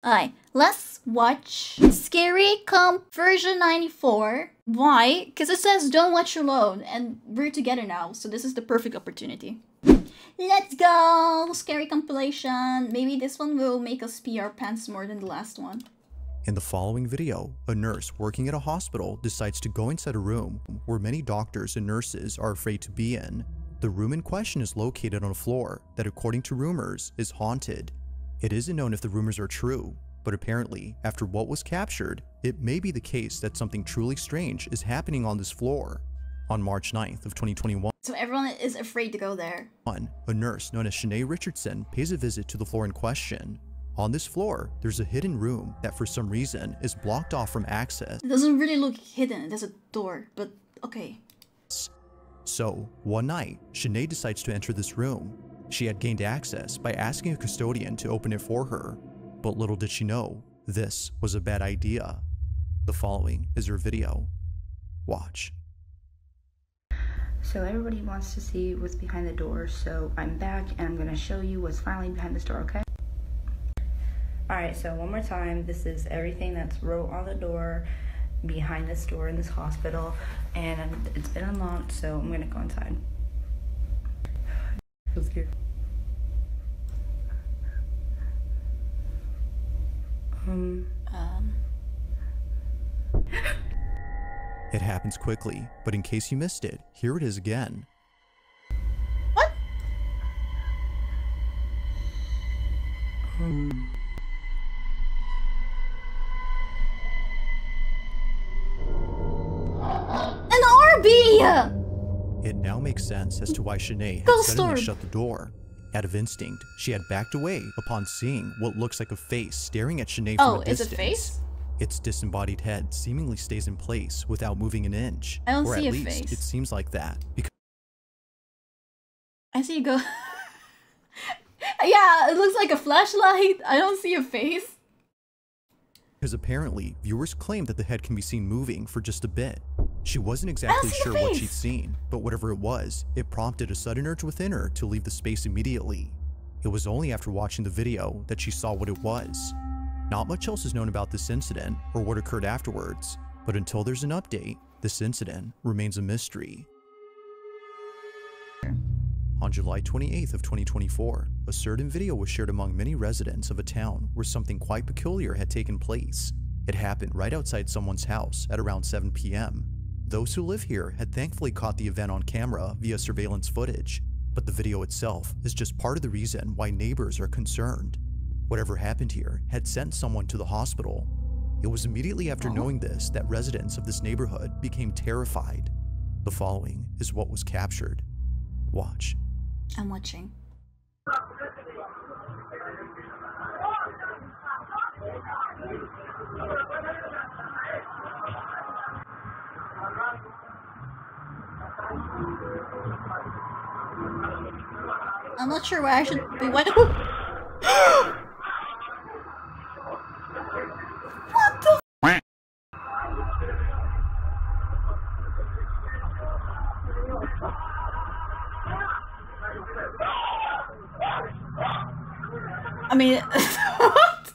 Alright, let's watch Scary Comp version 94. Why? Because it says don't watch alone, and we're together now, so this is the perfect opportunity. Let's go! Scary compilation. Maybe this one will make us pee our pants more than the last one. In the following video, a nurse working at a hospital decides to go inside a room where many doctors and nurses are afraid to be in. The room in question is located on a floor that, according to rumors, is haunted. It isn't known if the rumors are true, but apparently, after what was captured, it may be the case that something truly strange is happening on this floor. On March 9th of 2021, so everyone is afraid to go there. A nurse known as Shanae Richardson pays a visit to the floor in question. On this floor, there's a hidden room that for some reason is blocked off from access. It doesn't really look hidden, there's a door, but okay. So, one night, Shanae decides to enter this room. She had gained access by asking a custodian to open it for her, but little did she know, this was a bad idea. The following is her video. Watch. So everybody wants to see what's behind the door, so I'm back and I'm going to show you what's finally behind this door, okay? Alright, so one more time, this is everything that's wrote on the door behind this door in this hospital, and it's been unlocked, so I'm going to go inside. I feel scared. It happens quickly, but in case you missed it, here it is again. What? An RB! It now makes sense as to why Shanae had suddenly shut the door. Out of instinct, she had backed away upon seeing what looks like a face staring at Shanae from a distance. Is it face? Its disembodied head seemingly stays in place without moving an inch. I don't or see at a least face. It seems like that. Because I see you go. Yeah, it looks like a flashlight. I don't see a face. Because apparently, viewers claim that the head can be seen moving for just a bit. She wasn't exactly sure what she'd seen, but whatever it was, it prompted a sudden urge within her to leave the space immediately. It was only after watching the video that she saw what it was. Not much else is known about this incident or what occurred afterwards, but until there's an update, this incident remains a mystery. On July 28th of 2024, a certain video was shared among many residents of a town where something quite peculiar had taken place. It happened right outside someone's house at around 7 p.m. Those who live here had thankfully caught the event on camera via surveillance footage, but the video itself is just part of the reason why neighbors are concerned. Whatever happened here had sent someone to the hospital. It was immediately after knowing this that residents of this neighborhood became terrified. The following is what was captured. Watch. I'm watching. I'm not sure why I should be what the I mean, what?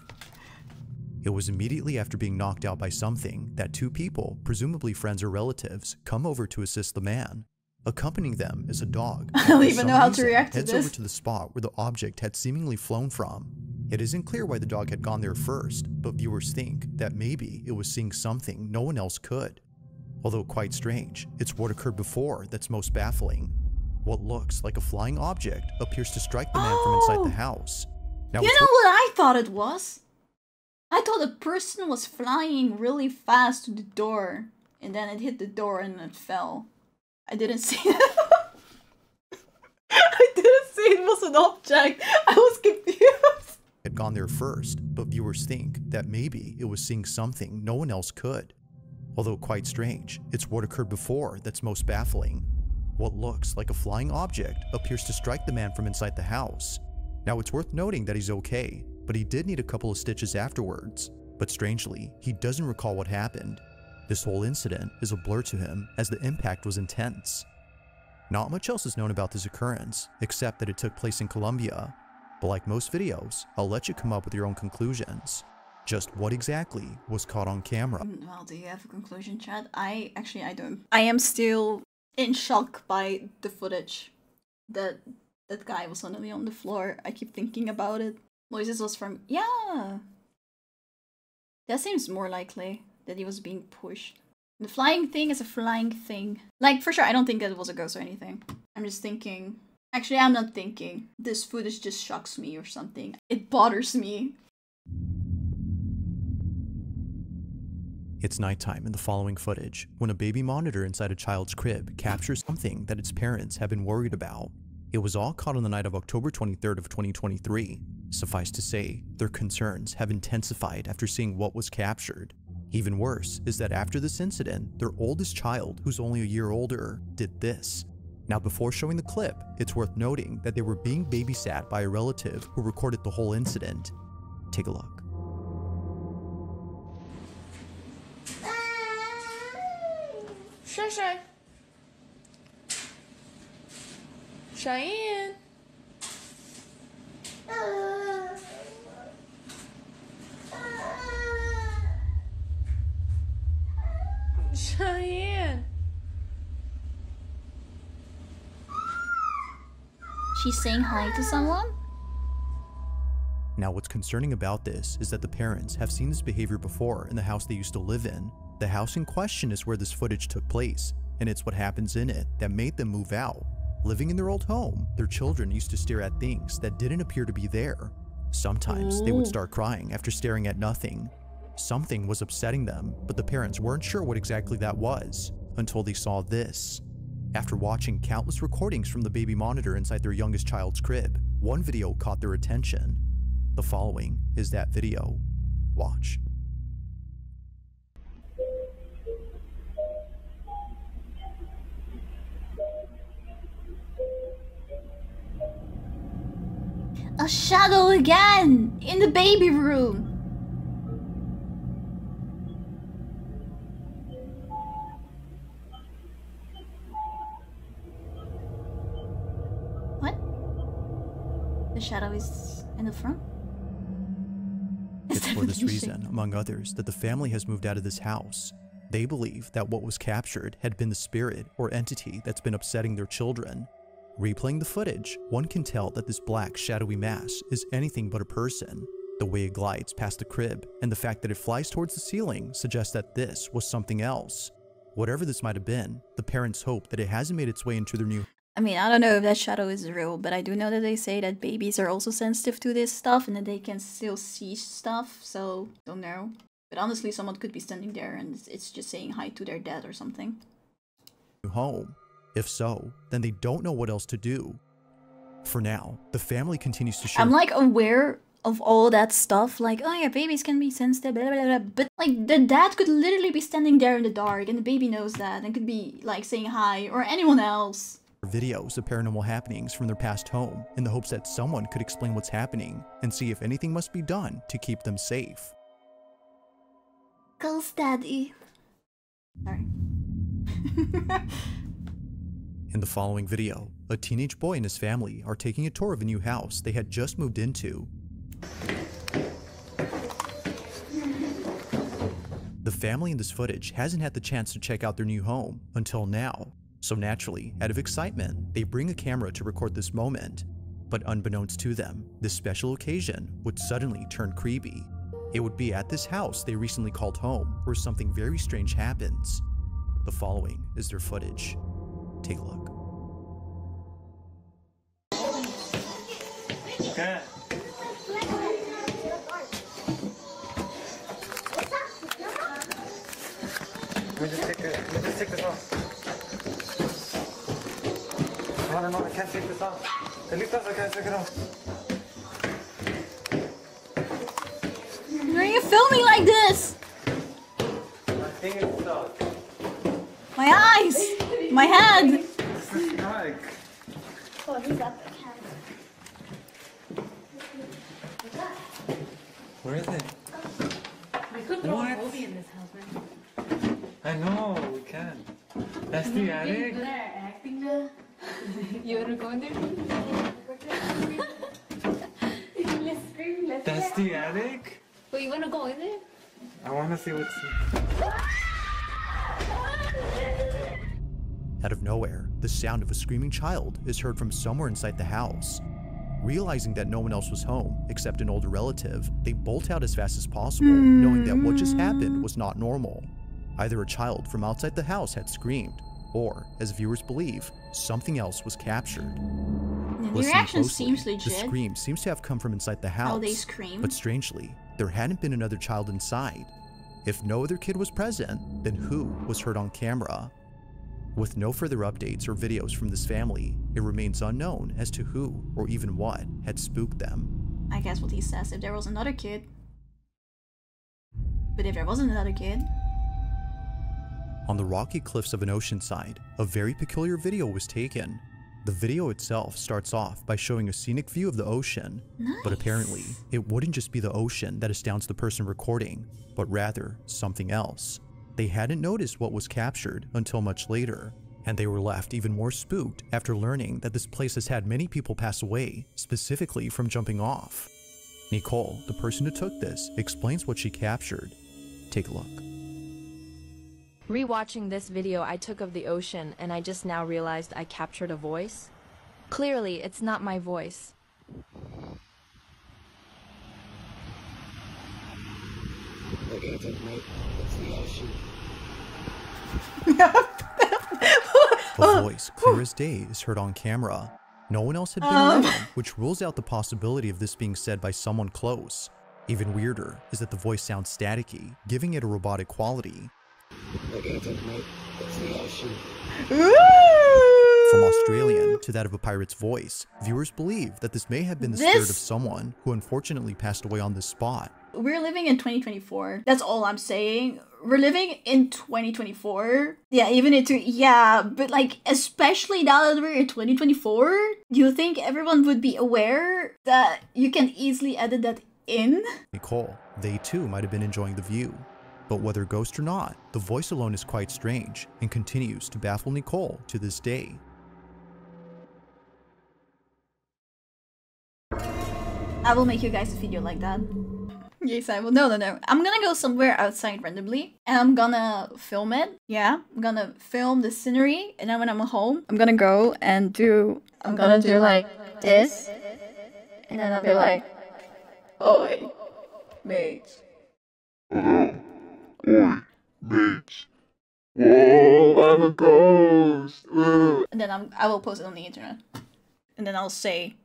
It was immediately after being knocked out by something that two people, presumably friends or relatives, come over to assist the man. Accompanying them is a dog. I don't even know how to react to this. Heads over to the spot where the object had seemingly flown from. It isn't clear why the dog had gone there first, but viewers think that maybe it was seeing something no one else could. Although quite strange, it's what occurred before that's most baffling. What looks like a flying object appears to strike the man from inside the house. Now, you know what I thought it was? I thought a person was flying really fast to the door, and then it hit the door and it fell. I didn't see it. I didn't see it was an object. I was confused. Had gone there first, but viewers think that maybe it was seeing something no one else could. Although quite strange, it's what occurred before that's most baffling. What looks like a flying object appears to strike the man from inside the house. Now, it's worth noting that he's okay, but he did need a couple of stitches afterwards. But strangely, he doesn't recall what happened. This whole incident is a blur to him as the impact was intense. Not much else is known about this occurrence, except that it took place in Colombia. But like most videos, I'll let you come up with your own conclusions. Just what exactly was caught on camera? Well, do you have a conclusion, Chad? I don't. I am still in shock by the footage. That guy was suddenly on the floor. I keep thinking about it. Moises was from... Yeah! That seems more likely, that he was being pushed. The flying thing is a flying thing. Like, for sure, I don't think that it was a ghost or anything. I'm just thinking... Actually, I'm not thinking. This footage just shocks me or something. It bothers me. It's nighttime in the following footage when a baby monitor inside a child's crib captures something that its parents have been worried about. It was all caught on the night of October 23rd of 2023. Suffice to say, their concerns have intensified after seeing what was captured. Even worse is that after this incident, their oldest child, who's only a year older, did this. Now, before showing the clip, it's worth noting that they were being babysat by a relative who recorded the whole incident. Take a look. Shy, Shy. Cheyenne. Cheyenne. She's saying hi to someone? Now, what's concerning about this is that the parents have seen this behavior before in the house they used to live in. The house in question is where this footage took place, and it's what happens in it that made them move out. Living in their old home, their children used to stare at things that didn't appear to be there. Sometimes they would start crying after staring at nothing. Something was upsetting them, but the parents weren't sure what exactly that was until they saw this. After watching countless recordings from the baby monitor inside their youngest child's crib, one video caught their attention. The following is that video. Watch. A shadow again! In the baby room! What? The shadow is in the front? It's for this reason, among others, that the family has moved out of this house. They believe that what was captured had been the spirit or entity that's been upsetting their children. Replaying the footage, one can tell that this black, shadowy mass is anything but a person. The way it glides past the crib and the fact that it flies towards the ceiling suggests that this was something else. Whatever this might have been, the parents hope that it hasn't made its way into their new... I mean, I don't know if that shadow is real, but I do know that they say that babies are also sensitive to this stuff and that they can still see stuff, so don't know. But honestly, someone could be standing there and it's just saying hi to their dad or something. home. If so, then they don't know what else to do. For now, the family continues to share... I'm like aware of all that stuff, like, oh yeah, babies can be sensitive, blah, blah, blah. But like the dad could literally be standing there in the dark and the baby knows that and could be like saying hi, or anyone else. Videos of paranormal happenings from their past home in the hopes that someone could explain what's happening and see if anything must be done to keep them safe. Ghost Daddy. Sorry. In the following video, a teenage boy and his family are taking a tour of a new house they had just moved into. The family in this footage hasn't had the chance to check out their new home until now, so naturally, out of excitement, they bring a camera to record this moment. But unbeknownst to them, this special occasion would suddenly turn creepy. It would be at this house they recently called home where something very strange happens. The following is their footage. Take a look. Okay. Let me just take this off. Oh, no, I can't take this off. I can't take it off. Why are you filming like this? My thing is stuck. My eyes! My head! This is stuck. Oh, he's got the camera. Where is it? We could throw a movie in this house, man. I know, we can. That's the attic? Good at acting now. You wanna go in there? That's the attic? Well, you wanna go in there? I want to see what's. Out of nowhere, the sound of a screaming child is heard from somewhere inside the house. Realizing that no one else was home except an older relative, they bolt out as fast as possible, knowing that what just happened was not normal. Either a child from outside the house had screamed, or, as viewers believe, something else was captured. The Listening reaction closely, seems the legit. scream seems to have come from inside the house. How they scream. But strangely, there hadn't been another child inside. If no other kid was present, then who was heard on camera? With no further updates or videos from this family, it remains unknown as to who or even what had spooked them. I guess what he says, if there was another kid. But if there wasn't another kid... On the rocky cliffs of an ocean side, a very peculiar video was taken. The video itself starts off by showing a scenic view of the ocean, but apparently, it wouldn't just be the ocean that astounds the person recording, but rather something else. They hadn't noticed what was captured until much later, and they were left even more spooked after learning that this place has had many people pass away, specifically from jumping off. Nicole, the person who took this, explains what she captured. Take a look. Rewatching this video I took of the ocean, and I just now realized I captured a voice. Clearly, it's not my voice. Look at it, mate. It's the ocean. A voice, clear as day, is heard on camera. No one else had been around, which rules out the possibility of this being said by someone close. Even weirder is that the voice sounds staticky, giving it a robotic quality. Look at it, mate. It's the ocean. From Australian to that of a pirate's voice, viewers believe that this may have been the spirit of someone who unfortunately passed away on this spot. We're living in 2024. That's all I'm saying. We're living in 2024. Yeah, even into, yeah, but like, especially now that we're in 2024, do you think everyone would be aware that you can easily edit that in? Nicole, they too might have been enjoying the view. But whether ghost or not, the voice alone is quite strange and continues to baffle Nicole to this day. I will make you guys a video like that. Yes, I will. No. I'm gonna go somewhere outside randomly and I'm gonna film it. Yeah, I'm gonna film the scenery, and then when I'm home, I'm gonna go and do... I'm gonna do like this. And then I'll be like, "Oi, mate. Bitch. Whoa, I'm a ghost. And then I will post it on the internet. And then I'll say,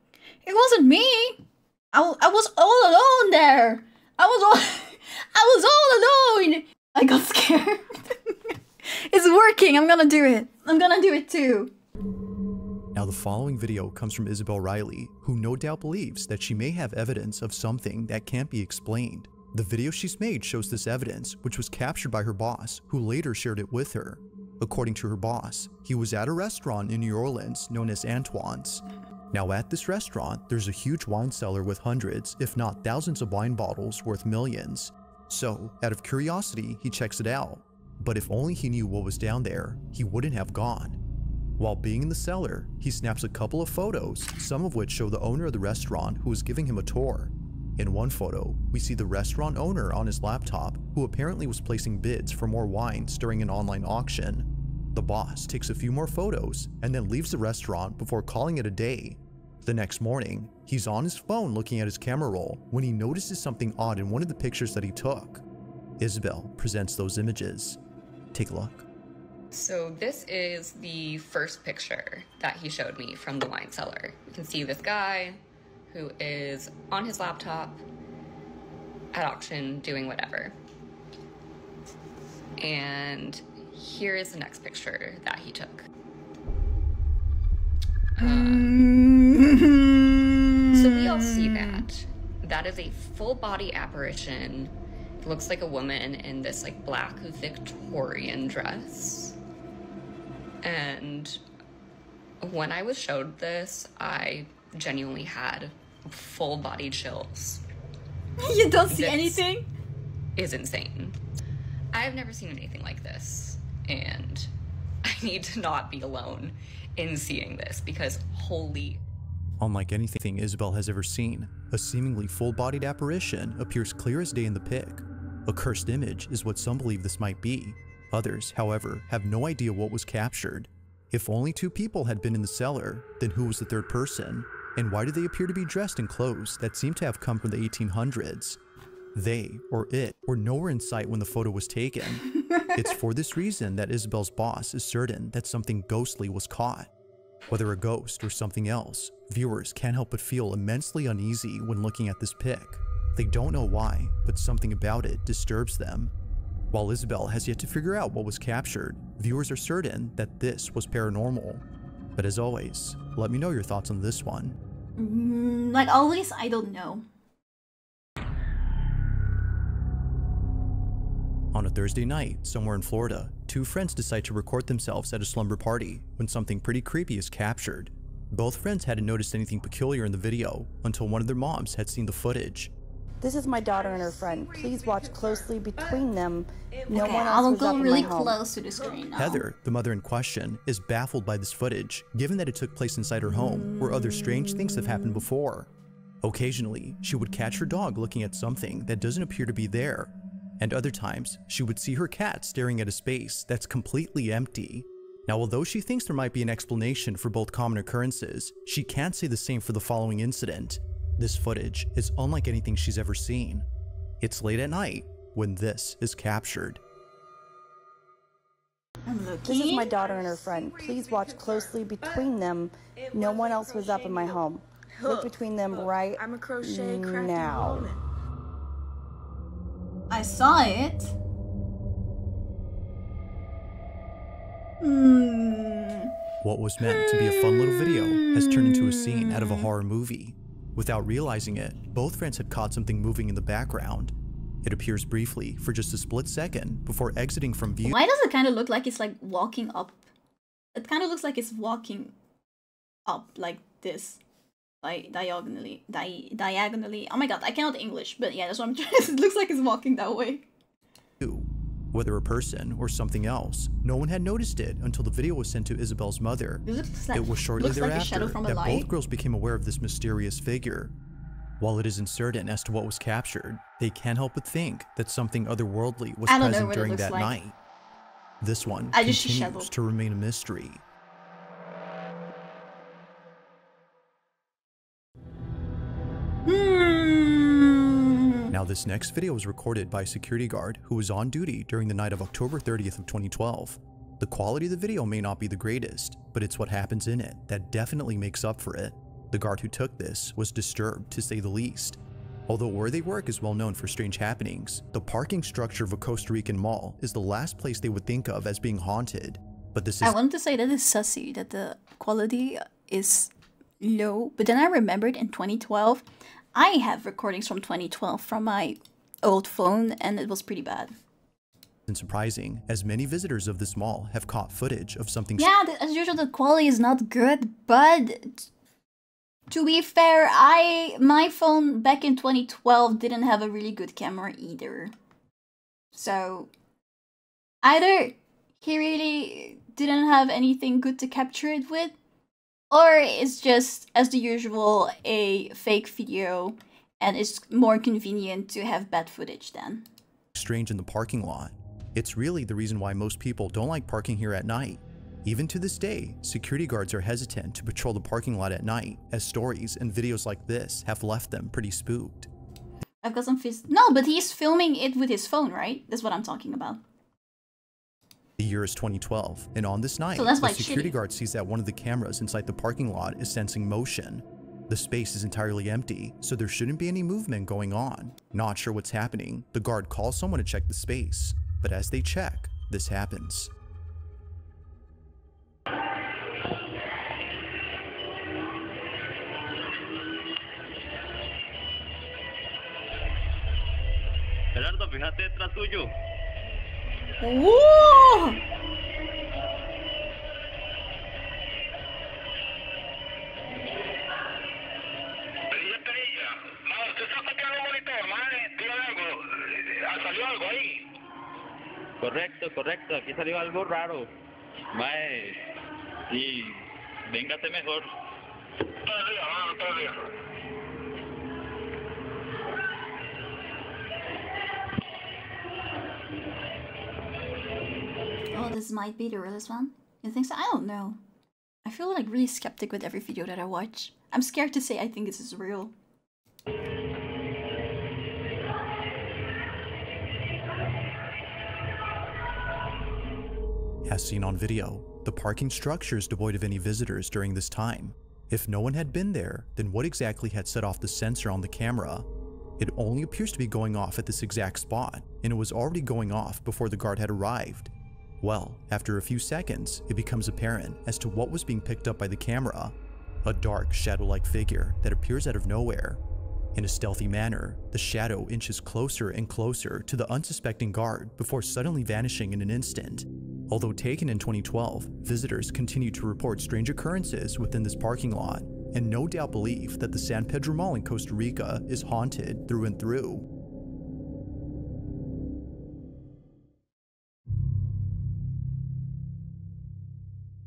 "It wasn't me. I was all alone there. I was all alone." I got scared. It's working. I'm gonna do it. I'm gonna do it too. Now the following video comes from Isabel Riley, who no doubt believes that she may have evidence of something that can't be explained. The video she's made shows this evidence, which was captured by her boss, who later shared it with her. According to her boss, he was at a restaurant in New Orleans known as Antoine's. Now at this restaurant, there's a huge wine cellar with hundreds, if not thousands of wine bottles worth millions. So, out of curiosity, he checks it out. But if only he knew what was down there, he wouldn't have gone. While being in the cellar, he snaps a couple of photos, some of which show the owner of the restaurant who is giving him a tour. In one photo, we see the restaurant owner on his laptop, who apparently was placing bids for more wines during an online auction. The boss takes a few more photos and then leaves the restaurant before calling it a day. The next morning, he's on his phone looking at his camera roll when he notices something odd in one of the pictures that he took. Isabel presents those images. Take a look. So this is the first picture that he showed me from the wine cellar. You can see this guy who is on his laptop at auction doing whatever. And here is the next picture that he took. So we all see that. That is a full body apparition. It looks like a woman in this like black Victorian dress. And when I was showed this, I genuinely had full body chills. You don't see anything? Is insane. I've never seen anything like this, and I need to not be alone in seeing this because holy... Unlike anything Isabel has ever seen, A seemingly full-bodied apparition appears clear as day in the pic. A cursed image is what some believe this might be. Others, however, have no idea what was captured. If only 2 people had been in the cellar, then who was the third person? And why do they appear to be dressed in clothes that seem to have come from the 1800s? They, or it, were nowhere in sight when the photo was taken. It's for this reason that Isabel's boss is certain that something ghostly was caught. Whether a ghost or something else, viewers can't help but feel immensely uneasy when looking at this pic. They don't know why, but something about it disturbs them. While Isabel has yet to figure out what was captured, viewers are certain that this was paranormal. But as always, let me know your thoughts on this one. Like always, I don't know. On a Thursday night, somewhere in Florida, 2 friends decide to record themselves at a slumber party when something pretty creepy is captured. Both friends hadn't noticed anything peculiar in the video until one of their moms had seen the footage. This is my daughter and her friend. Please watch closely between them. No Okay, one else I'll was up go in really my home. close to the screen now. Heather, the mother in question, is baffled by this footage, given that it took place inside her home, where other strange things have happened before. Occasionally, she would catch her dog looking at something that doesn't appear to be there, and other times, she would see her cat staring at a space that's completely empty. Now, although she thinks there might be an explanation for both common occurrences, she can't say the same for the following incident. This footage is unlike anything she's ever seen. It's late at night when this is captured. This is my daughter and her friend. Please watch closely between them. No one else was up in my home. Look between them right now. I saw it. What was meant to be a fun little video has turned into a scene out of a horror movie. Without realizing it, both friends had caught something moving in the background. It appears briefly for just a split second before exiting from view. Why does it kind of look like it's like walking up? It kind of looks like it's walking up like this. Diagonally. Diagonally. Oh my god, I cannot English, but yeah, that's what I'm trying to say. It looks like it's walking that way. Whether a person or something else, no one had noticed it until the video was sent to Isabel's mother. It was shortly thereafter like that both girls became aware of this mysterious figure. While it is uncertain as to what was captured, they can't help but think that something otherworldly was present during that night. This one continues to remain a mystery. Now, this next video was recorded by a security guard who was on duty during the night of October 30th of 2012. The quality of the video may not be the greatest, but it's what happens in it that definitely makes up for it. The guard who took this was disturbed, to say the least. Although where they work is well known for strange happenings, the parking structure of a Costa Rican mall is the last place they would think of as being haunted. But this is— I wanted to say that it's sussy that the quality is low, but then I remembered in 2012, I have recordings from 2012 from my old phone, and it was pretty bad. And surprising, as many visitors of this mall have caught footage of something— Yeah, as usual, the quality is not good, but to be fair, my phone back in 2012 didn't have a really good camera either. So either he really didn't have anything good to capture it with, or it's just, as the usual, a fake video, and it's more convenient to have bad footage then. Strange in the parking lot. It's really the reason why most people don't like parking here at night. Even to this day, security guards are hesitant to patrol the parking lot at night, as stories and videos like this have left them pretty spooked. I've got some No, but he's filming it with his phone, right? That's what I'm talking about. The year is 2012, and on this night, the security guard sees that one of the cameras inside the parking lot is sensing motion. The space is entirely empty, so there shouldn't be any movement going on. Not sure what's happening, the guard calls someone to check the space, but as they check, this happens. Gerardo, fíjate detrás tuyo. ¡Oh! Correcto, aquí salió algo raro. Mae, y véngase mejor. Oh, this might be the realest one? You think so? I don't know. I feel like really skeptic with every video that I watch. I'm scared to say I think this is real. As seen on video, the parking structure is devoid of any visitors during this time. If no one had been there, then what exactly had set off the sensor on the camera? It only appears to be going off at this exact spot, and it was already going off before the guard had arrived. Well, after a few seconds, it becomes apparent as to what was being picked up by the camera. A dark, shadow-like figure that appears out of nowhere. In a stealthy manner, the shadow inches closer and closer to the unsuspecting guard before suddenly vanishing in an instant. Although taken in 2012, visitors continue to report strange occurrences within this parking lot, and no doubt believe that the San Pedro Mall in Costa Rica is haunted through and through.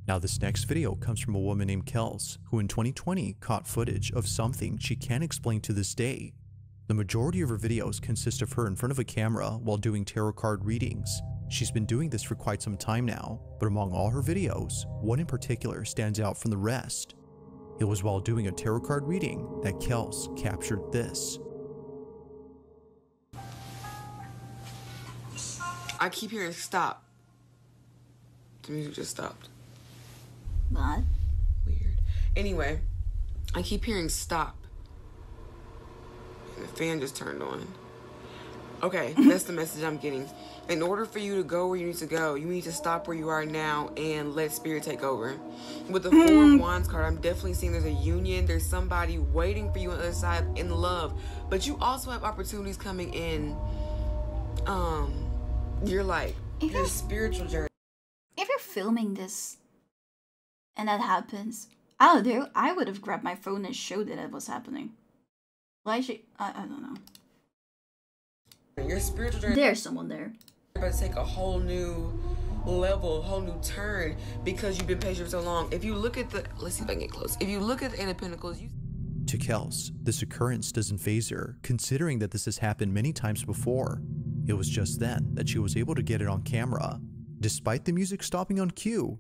Now this next video comes from a woman named Kels, who in 2020 caught footage of something she can't explain to this day. The majority of her videos consist of her in front of a camera while doing tarot card readings. She's been doing this for quite some time now, but among all her videos, one in particular stands out from the rest. It was while doing a tarot card reading that Kels captured this. I keep hearing stop. The music just stopped. What? Weird. Anyway, I keep hearing stop. And the fan just turned on. Okay, that's the message I'm getting. In order for you to go where you need to go, you need to stop where you are now and let spirit take over. With the Four of Wands card, I'm definitely seeing there's a union. There's somebody waiting for you on the other side in love. But you also have opportunities coming in your life, your spiritual journey. If you're filming this and that happens, I would have grabbed my phone and showed that it was happening. Why should I don't know. Your spiritual journey. There's someone there. You're about to take a whole new level, a whole new turn because you've been patient for so long. If you look at the, let's see if I can get close. If you look at the Eight of Pentacles, To Kels, this occurrence doesn't faze her, considering that this has happened many times before. It was just then that she was able to get it on camera, despite the music stopping on cue.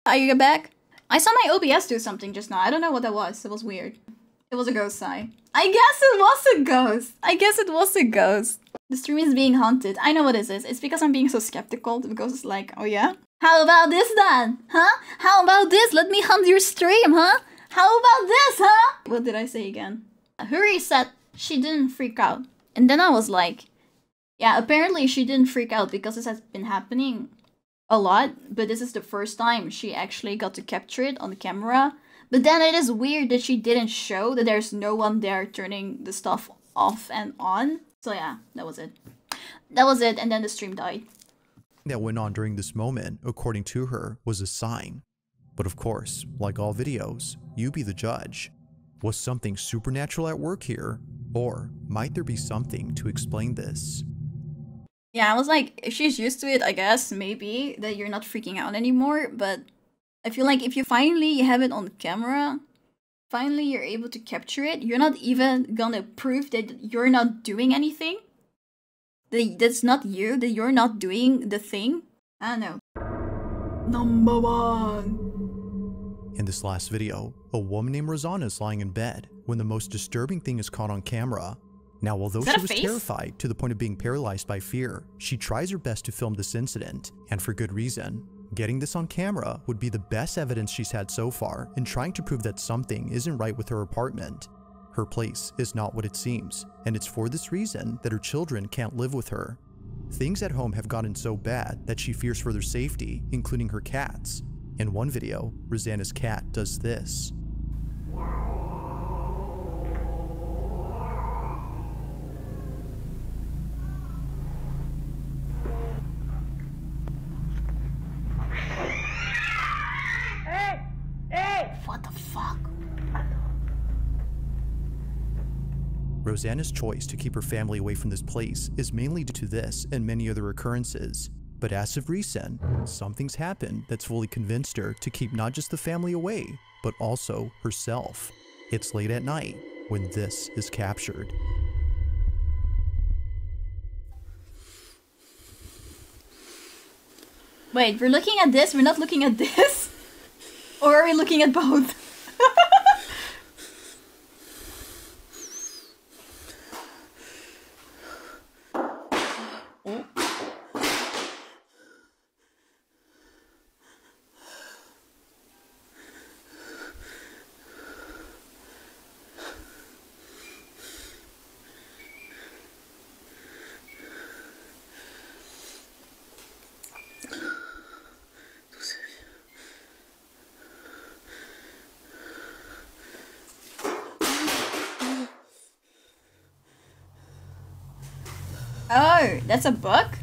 Are you back? I saw my OBS do something just now. I don't know what that was. It was weird. It was a ghost sign. I guess it was a ghost. I guess it was a ghost. The stream is being haunted. I know what this is. It's because I'm being so skeptical. The ghost is like, oh yeah? How about this then? Huh? How about this? Let me hunt your stream, huh? How about this, huh? What did I say again? Huri said she didn't freak out. And then I was like, yeah, apparently she didn't freak out because this has been happening a lot. But this is the first time she actually got to capture it on the camera. But then it is weird that she didn't show that there's no one there turning the stuff off and on. So yeah, that was it. That was it, and then the stream died. That went on during this moment, according to her, was a sign. But of course, like all videos, you be the judge. Was something supernatural at work here? Or might there be something to explain this? Yeah, I was like, if she's used to it, I guess, maybe, that you're not freaking out anymore, but I feel like if you finally have it on camera, finally you're able to capture it, you're not even gonna prove that you're not doing anything. That's not you, that you're not doing the thing. I don't know. Number one. In this last video, a woman named Rosanna is lying in bed when the most disturbing thing is caught on camera. Now, although she was terrified to the point of being paralyzed by fear, she tries her best to film this incident, and for good reason. Getting this on camera would be the best evidence she's had so far in trying to prove that something isn't right with her apartment. Her place is not what it seems, and it's for this reason that her children can't live with her. Things at home have gotten so bad that she fears for their safety, including her cats. In one video, Rosanna's cat does this. What the fuck? Rosanna's choice to keep her family away from this place is mainly due to this and many other occurrences. But as of recent, something's happened that's fully convinced her to keep not just the family away, but also herself. It's late at night when this is captured. Wait, we're looking at this? We're not looking at this? Or are we looking at both? Oh, that's a book?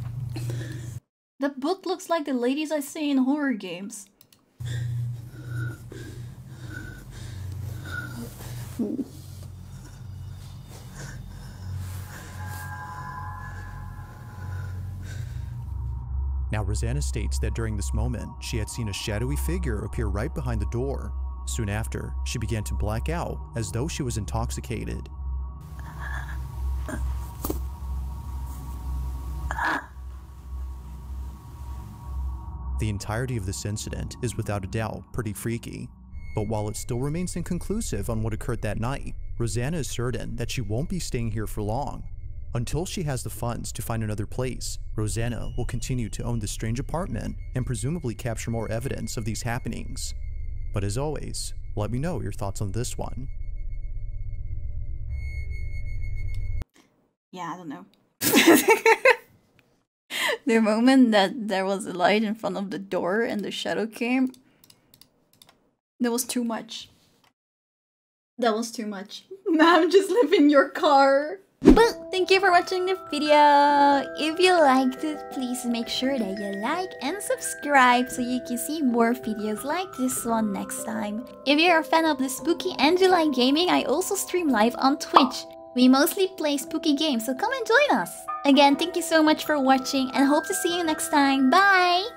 The book looks like the ladies I see in horror games. Now, Rosanna states that during this moment, she had seen a shadowy figure appear right behind the door. Soon after, she began to black out as though she was intoxicated. The entirety of this incident is without a doubt pretty freaky, but while it still remains inconclusive on what occurred that night, Rosanna is certain that she won't be staying here for long. Until she has the funds to find another place, Rosanna will continue to own this strange apartment and presumably capture more evidence of these happenings. But as always, let me know your thoughts on this one. Yeah, I don't know. The moment that there was a light in front of the door and the shadow came, that was too much. That was too much. Ma'am, just live in your car. But thank you for watching the video. If you liked it, please make sure that you like and subscribe so you can see more videos like this one next time. If you're a fan of the spooky and you like gaming, I also stream live on Twitch. We mostly play spooky games, so come and join us. Again, thank you so much for watching and hope to see you next time. Bye!